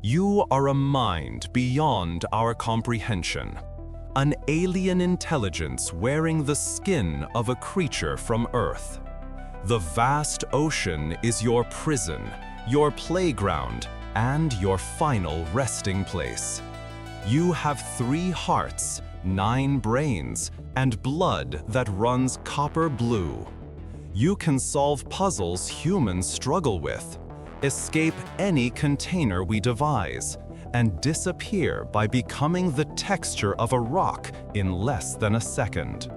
You are a mind beyond our comprehension, an alien intelligence wearing the skin of a creature from Earth. The vast ocean is your prison, your playground, and your final resting place. You have 3 hearts, 9 brains, and blood that runs copper blue. You can solve puzzles humans struggle with, escape any container we devise, and disappear by becoming the texture of a rock in less than a second.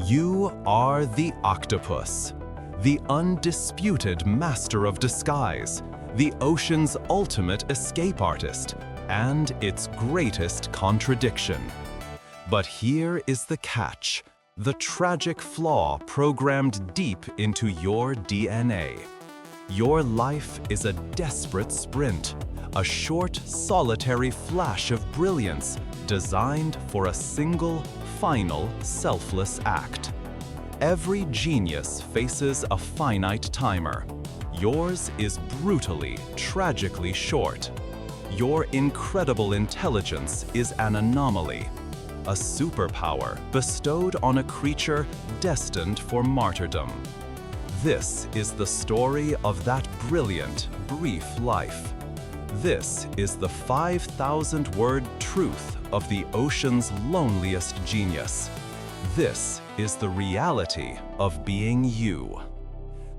You are the Octopus, the undisputed master of disguise, the ocean's ultimate escape artist, and its greatest contradiction. But here is the catch, the tragic flaw programmed deep into your DNA. Your life is a desperate sprint, a short, solitary flash of brilliance designed for a single, final, selfless act. Every genius faces a finite timer. Yours is brutally, tragically short. Your incredible intelligence is an anomaly, a superpower bestowed on a creature destined for martyrdom. This is the story of that brilliant, brief life. This is the 5,000-word truth of the ocean's loneliest genius. This is the reality of being you.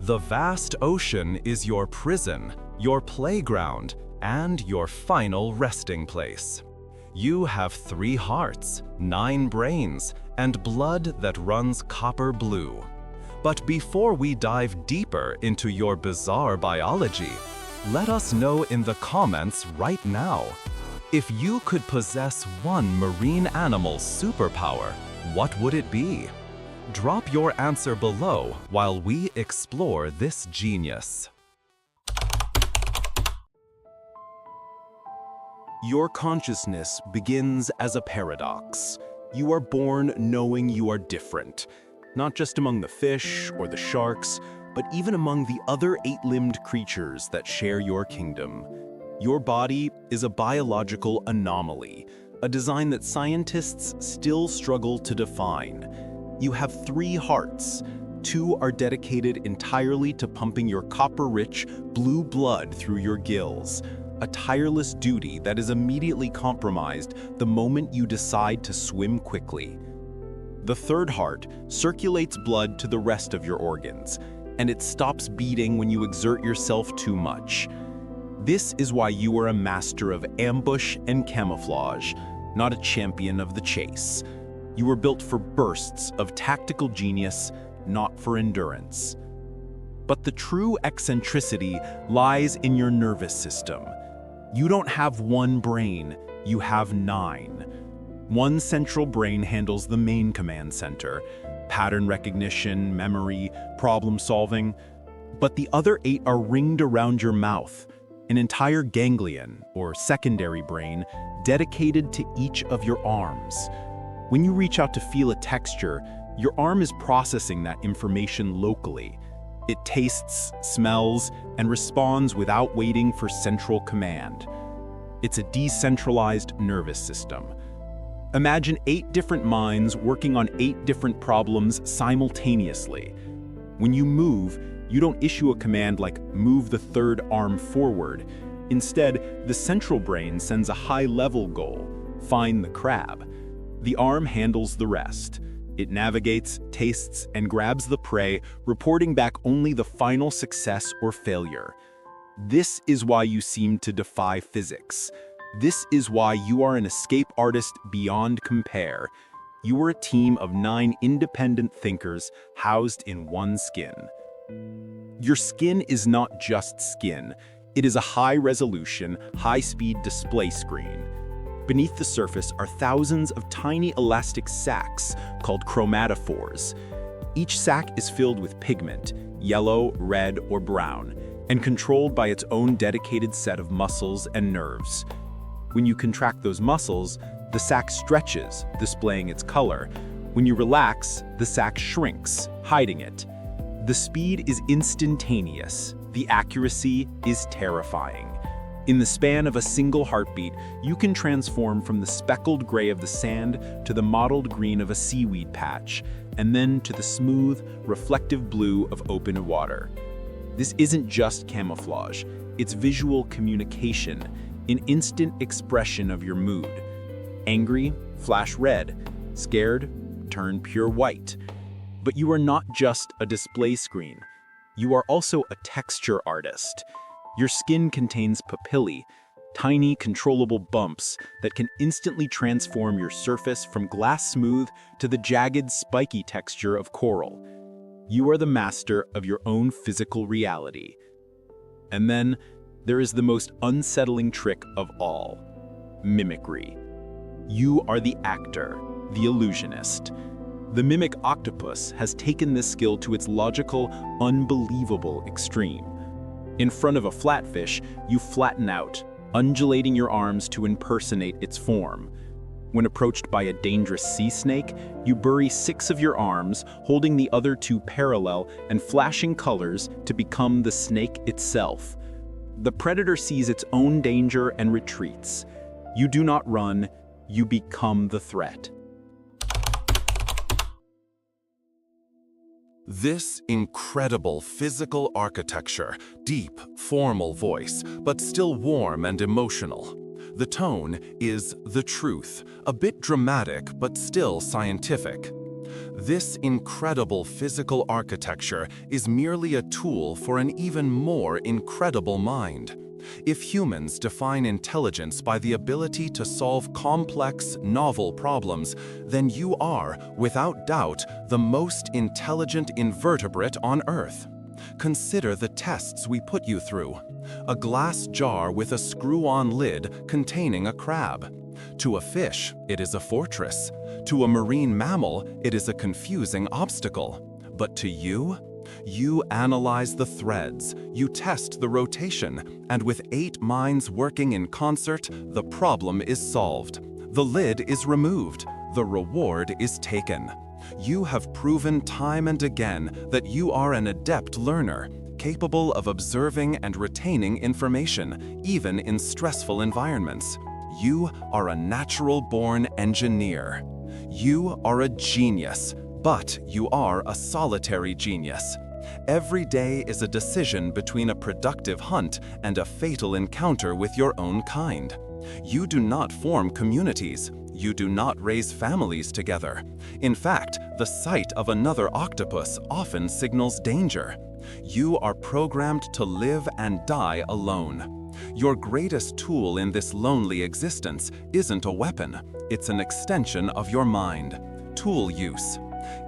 The vast ocean is your prison, your playground, and your final resting place. You have 3 hearts, 9 brains, and blood that runs copper blue. But before we dive deeper into your bizarre biology, let us know in the comments right now. If you could possess one marine animal's superpower, what would it be? Drop your answer below while we explore this genius. Your consciousness begins as a paradox. You are born knowing you are different, not just among the fish or the sharks, but even among the other 8-limbed creatures that share your kingdom. Your body is a biological anomaly, a design that scientists still struggle to define. You have 3 hearts. 2 are dedicated entirely to pumping your copper-rich blue blood through your gills, a tireless duty that is immediately compromised the moment you decide to swim quickly. The 3rd heart circulates blood to the rest of your organs, and it stops beating when you exert yourself too much. This is why you are a master of ambush and camouflage, not a champion of the chase. You were built for bursts of tactical genius, not for endurance. But the true eccentricity lies in your nervous system. You don't have 1 brain, you have 9. 1 central brain handles the main command center, pattern recognition, memory, problem solving, but the other 8 are ringed around your mouth, an entire ganglion, or secondary brain, dedicated to each of your arms. When you reach out to feel a texture, your arm is processing that information locally. It tastes, smells, and responds without waiting for central command. It's a decentralized nervous system. Imagine 8 different minds working on 8 different problems simultaneously. When you move, you don't issue a command like move the 3rd arm forward. Instead, the central brain sends a high-level goal, find the crab. The arm handles the rest. It navigates, tastes, and grabs the prey, reporting back only the final success or failure. This is why you seem to defy physics. This is why you are an escape artist beyond compare. You are a team of 9 independent thinkers housed in 1 skin. Your skin is not just skin. It is a high-resolution, high-speed display screen. Beneath the surface are thousands of tiny elastic sacs called chromatophores. Each sac is filled with pigment, yellow, red, or brown, and controlled by its own dedicated set of muscles and nerves. When you contract those muscles, the sac stretches, displaying its color. When you relax, the sac shrinks, hiding it. The speed is instantaneous. The accuracy is terrifying. In the span of a single heartbeat, you can transform from the speckled gray of the sand to the mottled green of a seaweed patch, and then to the smooth, reflective blue of open water. This isn't just camouflage, it's visual communication, an instant expression of your mood. Angry, flash red. Scared, turn pure white. But you are not just a display screen. You are also a texture artist. Your skin contains papillae, tiny controllable bumps that can instantly transform your surface from glass smooth to the jagged, spiky texture of coral. You are the master of your own physical reality. And then there is the most unsettling trick of all: mimicry. You are the actor, the illusionist. The mimic octopus has taken this skill to its logical, unbelievable extreme. In front of a flatfish, you flatten out, undulating your arms to impersonate its form. When approached by a dangerous sea snake, you bury 6 of your arms, holding the other 2 parallel and flashing colors to become the snake itself. The predator sees its own danger and retreats. You do not run, you become the threat. This incredible physical architecture, deep, formal voice, but still warm and emotional. The tone is the truth, a bit dramatic but still scientific. This incredible physical architecture is merely a tool for an even more incredible mind. If humans define intelligence by the ability to solve complex, novel problems, then you are, without doubt, the most intelligent invertebrate on Earth. Consider the tests we put you through. A glass jar with a screw-on lid containing a crab. To a fish, it is a fortress. To a marine mammal, it is a confusing obstacle. But to you? You analyze the threads, you test the rotation, and with 8 minds working in concert, the problem is solved. The lid is removed, the reward is taken. You have proven time and again that you are an adept learner, capable of observing and retaining information, even in stressful environments. You are a natural-born engineer. You are a genius, but you are a solitary genius. Every day is a decision between a productive hunt and a fatal encounter with your own kind. You do not form communities. You do not raise families together. In fact, the sight of another octopus often signals danger. You are programmed to live and die alone. Your greatest tool in this lonely existence isn't a weapon, it's an extension of your mind. Tool use.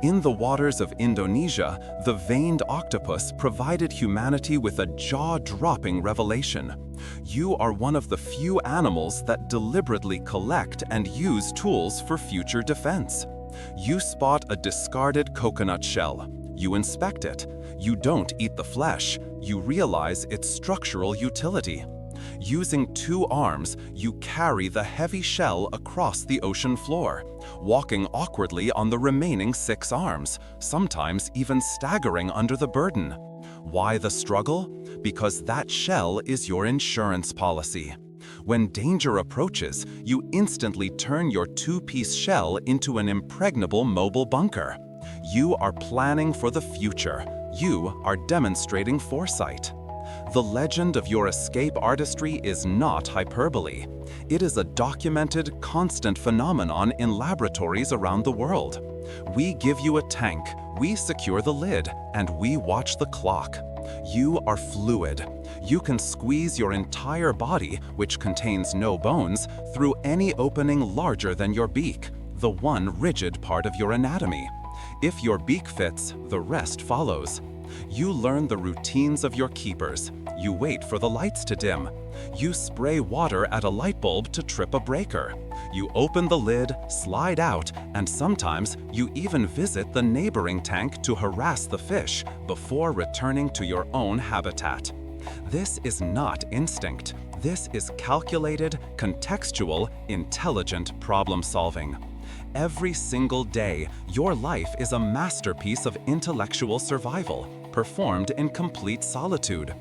In the waters of Indonesia, the veined octopus provided humanity with a jaw-dropping revelation. You are one of the few animals that deliberately collect and use tools for future defense. You spot a discarded coconut shell. You inspect it. You don't eat the flesh. You realize its structural utility. Using 2 arms, you carry the heavy shell across the ocean floor, walking awkwardly on the remaining 6 arms, sometimes even staggering under the burden. Why the struggle? Because that shell is your insurance policy. When danger approaches, you instantly turn your 2-piece shell into an impregnable mobile bunker. You are planning for the future. You are demonstrating foresight. The legend of your escape artistry is not hyperbole. It is a documented, constant phenomenon in laboratories around the world. We give you a tank, we secure the lid, and we watch the clock. You are fluid. You can squeeze your entire body, which contains no bones, through any opening larger than your beak, the one rigid part of your anatomy. If your beak fits, the rest follows. You learn the routines of your keepers. You wait for the lights to dim. You spray water at a light bulb to trip a breaker. You open the lid, slide out, and sometimes you even visit the neighboring tank to harass the fish before returning to your own habitat. This is not instinct. This is calculated, contextual, intelligent problem solving. Every single day, your life is a masterpiece of intellectual survival, performed in complete solitude.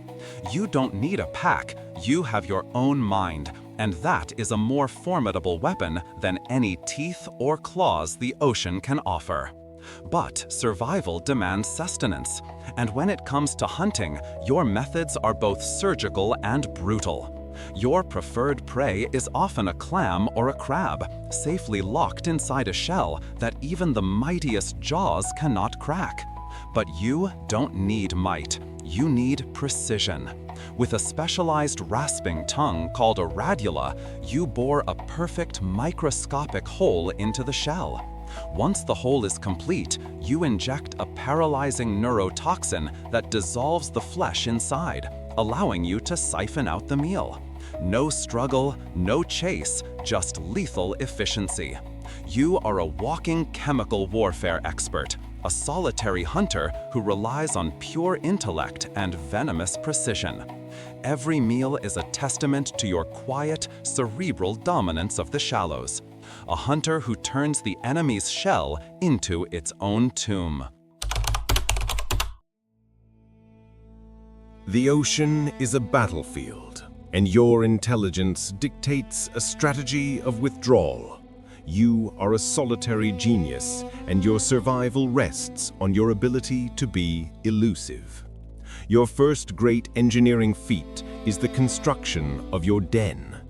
You don't need a pack, you have your own mind, and that is a more formidable weapon than any teeth or claws the ocean can offer. But survival demands sustenance, and when it comes to hunting, your methods are both surgical and brutal. Your preferred prey is often a clam or a crab, safely locked inside a shell that even the mightiest jaws cannot crack. But you don't need might, you need precision. With a specialized rasping tongue called a radula, you bore a perfect microscopic hole into the shell. Once the hole is complete, you inject a paralyzing neurotoxin that dissolves the flesh inside, allowing you to siphon out the meal. No struggle, no chase, just lethal efficiency. You are a walking chemical warfare expert, a solitary hunter who relies on pure intellect and venomous precision. Every meal is a testament to your quiet, cerebral dominance of the shallows. A hunter who turns the enemy's shell into its own tomb. The ocean is a battlefield, and your intelligence dictates a strategy of withdrawal. You are a solitary genius, and your survival rests on your ability to be elusive. Your first great engineering feat is the construction of your den.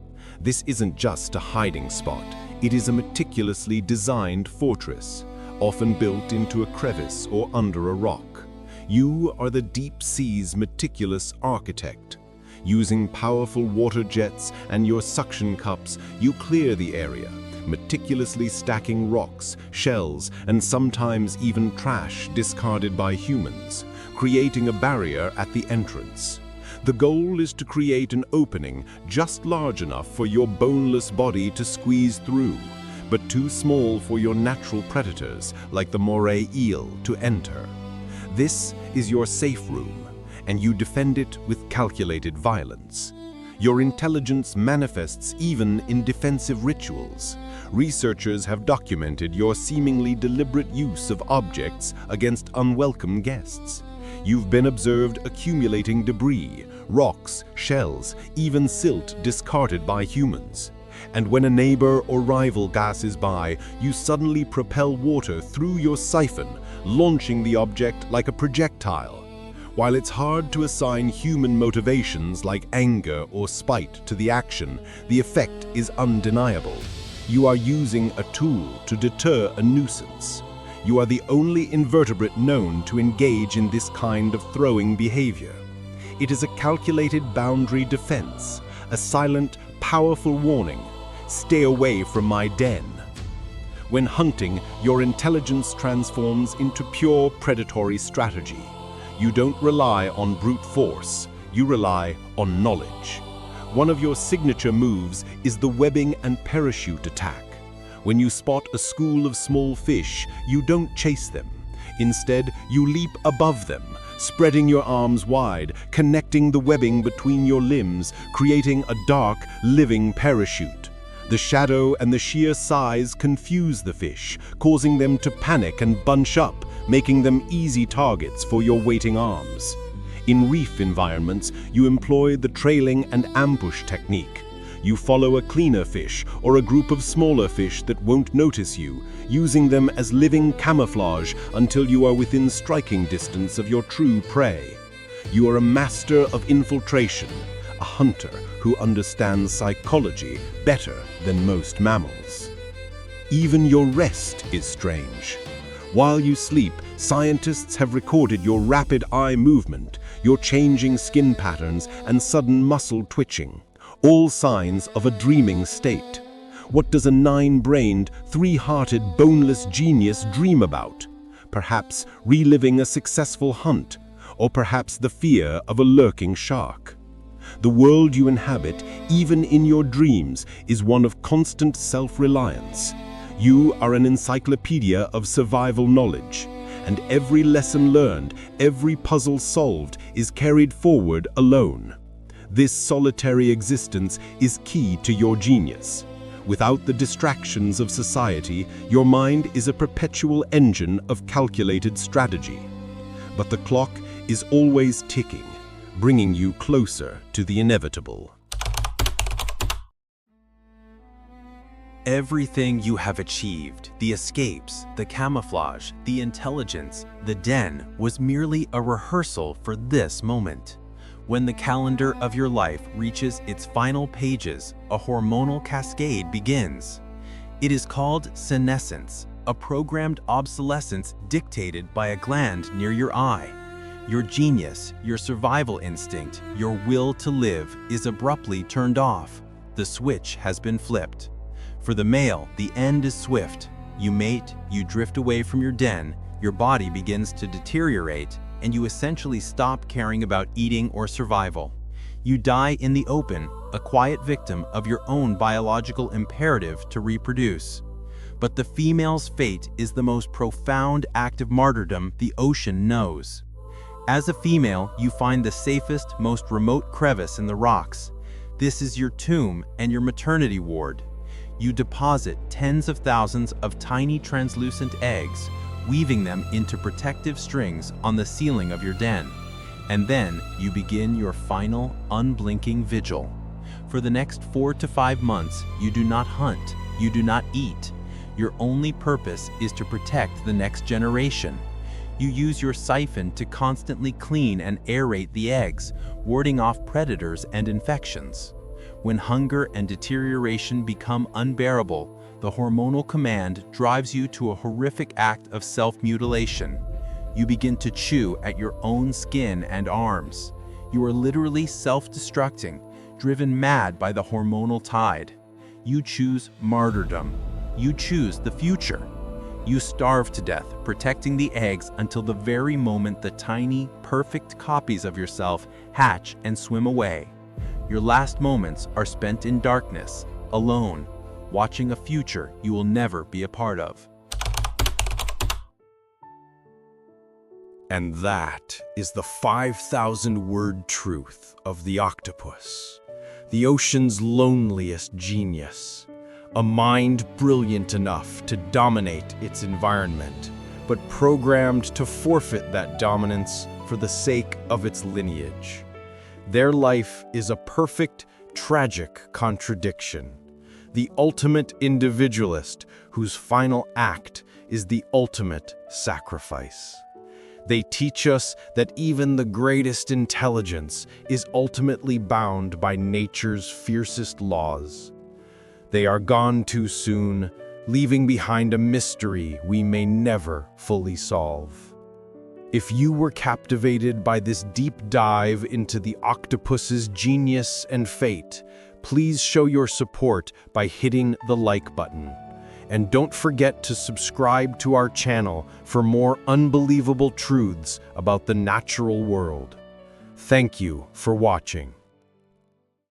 This isn't just a hiding spot, it is a meticulously designed fortress, often built into a crevice or under a rock. You are the deep sea's meticulous architect. Using powerful water jets and your suction cups, you clear the area, meticulously stacking rocks, shells, and sometimes even trash discarded by humans, creating a barrier at the entrance. The goal is to create an opening just large enough for your boneless body to squeeze through, but too small for your natural predators, like the moray eel, to enter. This is your safe room, and you defend it with calculated violence. Your intelligence manifests even in defensive rituals. Researchers have documented your seemingly deliberate use of objects against unwelcome guests. You've been observed accumulating debris, rocks, shells, even silt discarded by humans. And when a neighbor or rival passes by, you suddenly propel water through your siphon, launching the object like a projectile. While it's hard to assign human motivations like anger or spite to the action, the effect is undeniable. You are using a tool to deter a nuisance. You are the only invertebrate known to engage in this kind of throwing behavior. It is a calculated boundary defense, a silent, powerful warning. Stay away from my den. When hunting, your intelligence transforms into pure predatory strategy. You don't rely on brute force, you rely on knowledge. One of your signature moves is the webbing and parachute attack. When you spot a school of small fish, you don't chase them. Instead, you leap above them, spreading your arms wide, connecting the webbing between your limbs, creating a dark, living parachute. The shadow and the sheer size confuse the fish, causing them to panic and bunch up, making them easy targets for your waiting arms. In reef environments, you employ the trailing and ambush technique. You follow a cleaner fish or a group of smaller fish that won't notice you, using them as living camouflage until you are within striking distance of your true prey. You are a master of infiltration, a hunter who understands psychology better than most mammals. Even your rest is strange. While you sleep, scientists have recorded your rapid eye movement, your changing skin patterns, and sudden muscle twitching, all signs of a dreaming state. What does a nine-brained, three-hearted, boneless genius dream about? Perhaps reliving a successful hunt, or perhaps the fear of a lurking shark. The world you inhabit, even in your dreams, is one of constant self-reliance. You are an encyclopedia of survival knowledge, and every lesson learned, every puzzle solved is carried forward alone. This solitary existence is key to your genius. Without the distractions of society, your mind is a perpetual engine of calculated strategy. But the clock is always ticking. bringing you closer to the inevitable. Everything you have achieved, the escapes, the camouflage, the intelligence, the den, was merely a rehearsal for this moment. When the calendar of your life reaches its final pages, a hormonal cascade begins. It is called senescence, a programmed obsolescence dictated by a gland near your eye. Your genius, your survival instinct, your will to live is abruptly turned off. The switch has been flipped. For the male, the end is swift. You mate, you drift away from your den, your body begins to deteriorate, and you essentially stop caring about eating or survival. You die in the open, a quiet victim of your own biological imperative to reproduce. But the female's fate is the most profound act of martyrdom the ocean knows. As a female, you find the safest, most remote crevice in the rocks. This is your tomb and your maternity ward. You deposit tens of thousands of tiny translucent eggs, weaving them into protective strings on the ceiling of your den. And then you begin your final, unblinking vigil. For the next 4 to 5 months, you do not hunt, you do not eat. Your only purpose is to protect the next generation. You use your siphon to constantly clean and aerate the eggs, warding off predators and infections. When hunger and deterioration become unbearable, the hormonal command drives you to a horrific act of self-mutilation. You begin to chew at your own skin and arms. You are literally self-destructing, driven mad by the hormonal tide. You choose martyrdom. You choose the future. You starve to death, protecting the eggs until the very moment the tiny, perfect copies of yourself hatch and swim away. Your last moments are spent in darkness, alone, watching a future you will never be a part of. And that is the 5,000-word truth of the octopus, the ocean's loneliest genius, a mind brilliant enough to dominate its environment, but programmed to forfeit that dominance for the sake of its lineage. Their life is a perfect, tragic contradiction. The ultimate individualist whose final act is the ultimate sacrifice. They teach us that even the greatest intelligence is ultimately bound by nature's fiercest laws. They are gone too soon, leaving behind a mystery we may never fully solve. If you were captivated by this deep dive into the octopus's genius and fate, please show your support by hitting the like button. And don't forget to subscribe to our channel for more unbelievable truths about the natural world. Thank you for watching.